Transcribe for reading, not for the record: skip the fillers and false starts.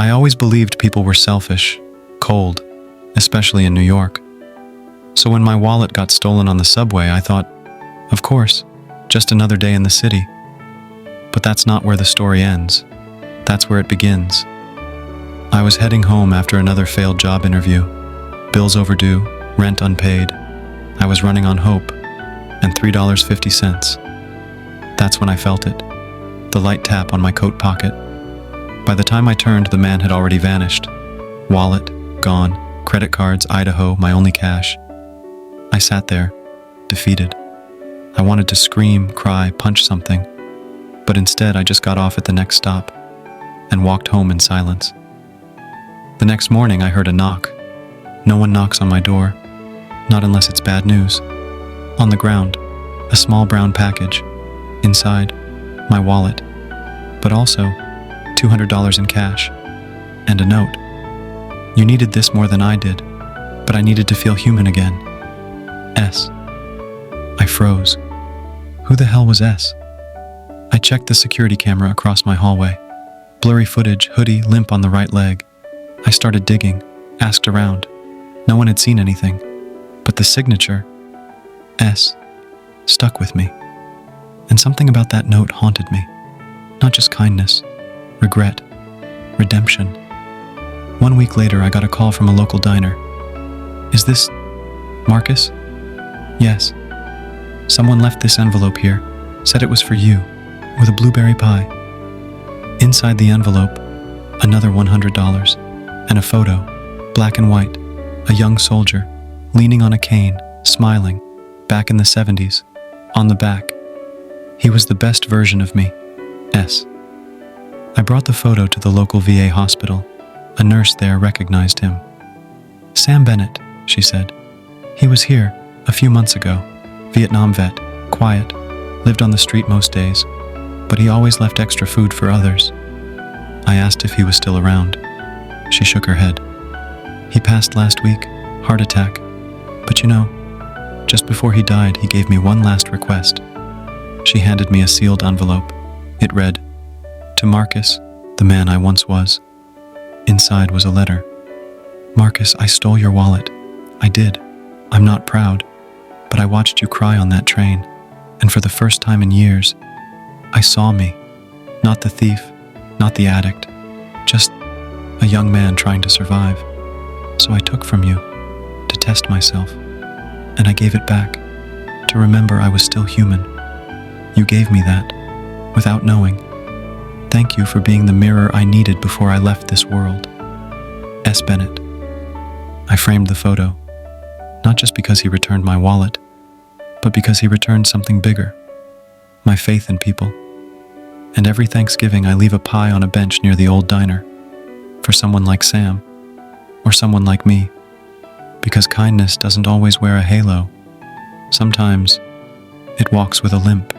I always believed people were selfish, cold, especially in New York. So when my wallet got stolen on the subway, I thought, of course, just another day in the city. But that's not where the story ends. That's where it begins. I was heading home after another failed job interview. Bills overdue, rent unpaid. I was running on hope, and $3.50. That's when I felt it. The light tap on my coat pocket. By the time I turned, the man had already vanished. Wallet, gone. Credit cards, Idaho, my only cash. I sat there, defeated. I wanted to scream, cry, punch something. But instead, I just got off at the next stop and walked home in silence. The next morning, I heard a knock. No one knocks on my door, not unless it's bad news. On the ground, a small brown package. Inside, my wallet, but also $200 in cash and a note. You needed this more than I did, but I needed to feel human again. S. I froze. Who the hell was S? I checked the security camera across my hallway. Blurry footage, hoodie, limp on the right leg. I started digging, asked around. No one had seen anything, but the signature, S, stuck with me. And something about that note haunted me. Not just kindness, regret, redemption. 1 week later, I got a call from a local diner. Is this Marcus? Yes. Someone left this envelope here, said it was for you, with a blueberry pie. Inside the envelope, another $100, and a photo, black and white, a young soldier, leaning on a cane, smiling, back in the 70s, on the back. He was the best version of me, S. I brought the photo to the local VA hospital. A nurse there recognized him. Sam Bennett, she said. He was here a few months ago. Vietnam vet, quiet, lived on the street most days, but he always left extra food for others. I asked if he was still around. She shook her head. He passed last week, heart attack. But you know, just before he died, he gave me one last request. She handed me a sealed envelope. It read, "To Marcus, the man I once was." Inside was a letter. "Marcus, I stole your wallet. I did. I'm not proud, but I watched you cry on that train, and for the first time in years, I saw me. Not the thief, not the addict, just a young man trying to survive. So I took from you to test myself, and I gave it back to remember I was still human. You gave me that, without knowing. Thank you for being the mirror I needed before I left this world. S. Bennett." I framed the photo, not just because he returned my wallet, but because he returned something bigger, my faith in people. And every Thanksgiving I leave a pie on a bench near the old diner, for someone like Sam, or someone like me, because kindness doesn't always wear a halo. Sometimes it walks with a limp.